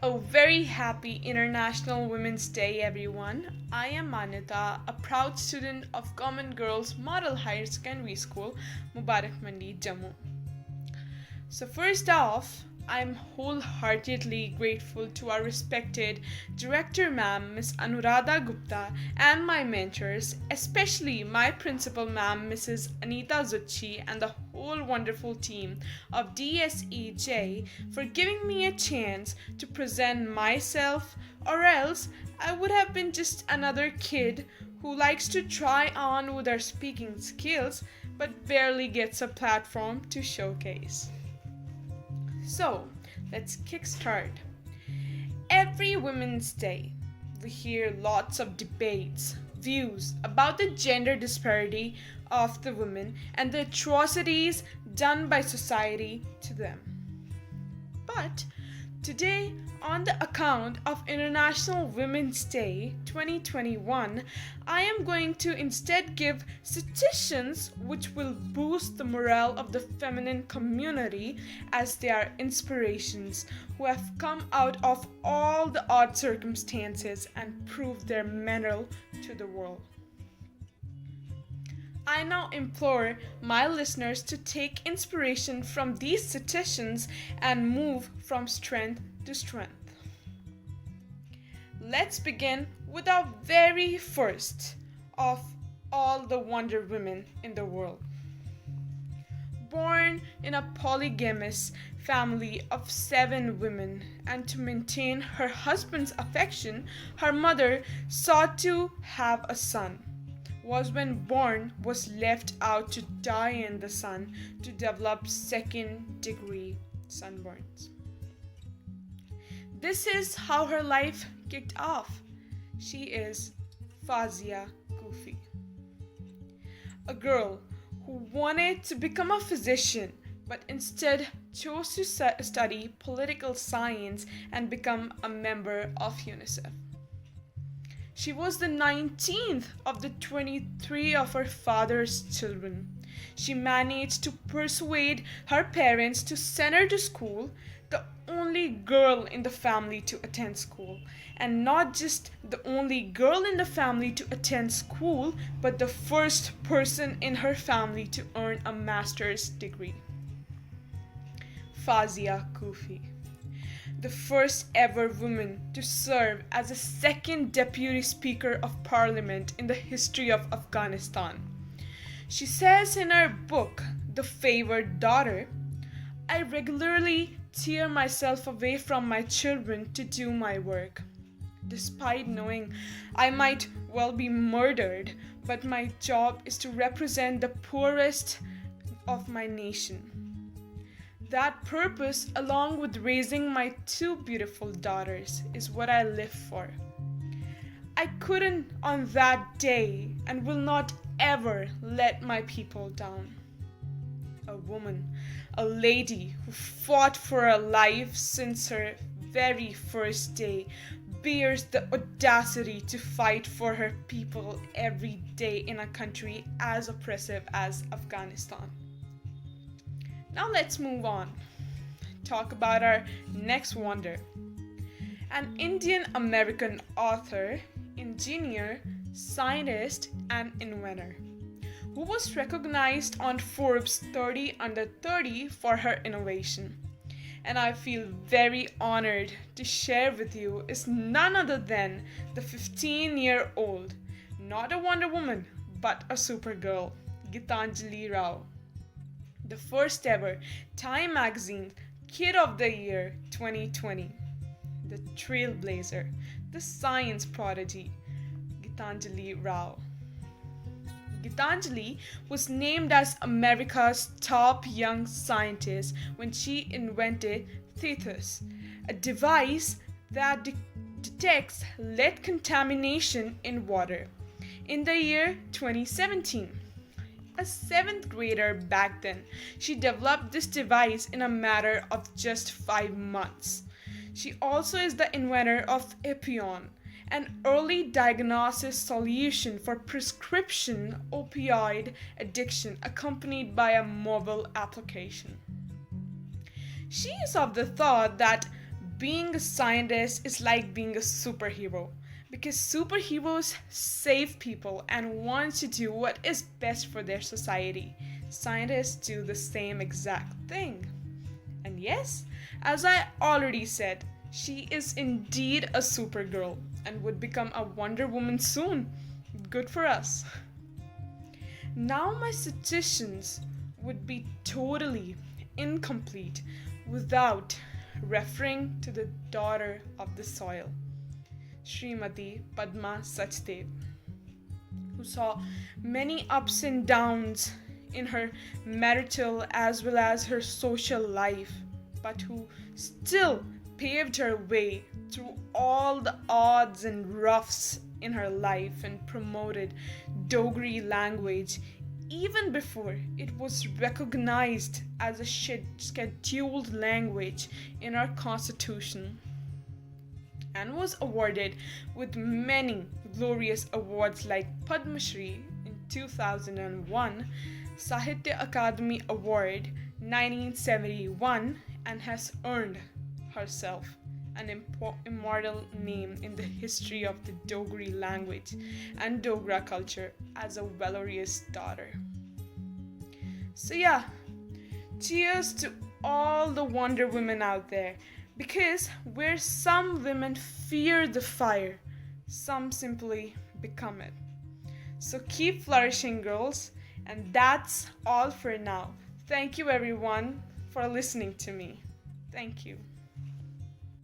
A very happy International Women's Day, everyone. I am Manyata, a proud student of Common Girls Model Higher Secondary School, Mubarak Mandi, Jammu. So, first off, I'm wholeheartedly grateful to our respected Director Ma'am, Miss Anuradha Gupta, and my mentors, especially my principal Ma'am, Mrs. Anita Zucchi, and the whole wonderful team of DSEJ for giving me a chance to present myself, or else I would have been just another kid who likes to try on with her speaking skills but barely gets a platform to showcase. So, let's kickstart. Every Women's Day, we hear lots of debates, views about the gender disparity of the women and the atrocities done by society to them. But today, on the account of International Women's Day 2021, I am going to instead give suggestions which will boost the morale of the feminine community as they are inspirations who have come out of all the odd circumstances and proved their mettle to the world. I now implore my listeners to take inspiration from these suggestions and move from strength to strength. Let's begin with our very first of all the Wonder Women in the world. Born in a polygamous family of 7 women, and to maintain her husband's affection, her mother sought to have a son. Was when born was left out to die in the sun to develop second-degree sunburns. This is how her life kicked off. She is Fazia Kufi, a girl who wanted to become a physician but instead chose to study political science and become a member of UNICEF. She was the 19th of the 23 of her father's children. She managed to persuade her parents to send her to school, the only girl in the family to attend school. And not just the only girl in the family to attend school, but the first person in her family to earn a master's degree. Fazia Kufi, the first ever woman to serve as a second deputy speaker of parliament in the history of Afghanistan. She says in her book, The Favored Daughter, I regularly tear myself away from my children to do my work, despite knowing I might well be murdered, but my job is to represent the poorest of my nation. That purpose, along with raising my 2 beautiful daughters, is what I live for. I couldn't on that day and will not ever let my people down. A woman, a lady who fought for her life since her very first day, bears the audacity to fight for her people every day in a country as oppressive as Afghanistan. Now let's move on. Talk about our next wonder. An Indian American author, engineer, scientist, and inventor who was recognized on Forbes 30 Under 30 for her innovation. And I feel very honored to share with you is none other than the 15-year-old, not a Wonder Woman, but a Supergirl, Gitanjali Rao. The first ever Time Magazine Kid of the Year 2020. The trailblazer, the science prodigy, Gitanjali Rao. Gitanjali was named as America's top young scientist when she invented Thetis, a device that detects lead contamination in water, in the year 2017. A 7th grader back then, she developed this device in a matter of just 5 months. She also is the inventor of Epion, an early diagnosis solution for prescription opioid addiction accompanied by a mobile application. She is of the thought that being a scientist is like being a superhero because superheroes save people and want to do what is best for their society. Scientists do the same exact thing. And yes, as I already said, she is indeed a supergirl and would become a Wonder Woman soon. Good for us. Now, my suggestions would be totally incomplete without referring to the daughter of the soil, Srimati Padma Sachdev, who saw many ups and downs in her marital as well as her social life, but who still paved her way through all the odds and roughs in her life and promoted Dogri language even before it was recognized as a scheduled language in our constitution, and was awarded with many glorious awards like Padma Shri in 2001, Sahitya Akademi Award 1971, and has earned herself an immortal name in the history of the Dogri language and Dogra culture as a valorous daughter. So yeah, cheers to all the Wonder Women out there, because where some women fear the fire, some simply become it. So keep flourishing, girls, and that's all for now. Thank you everyone for listening to me. Thank you.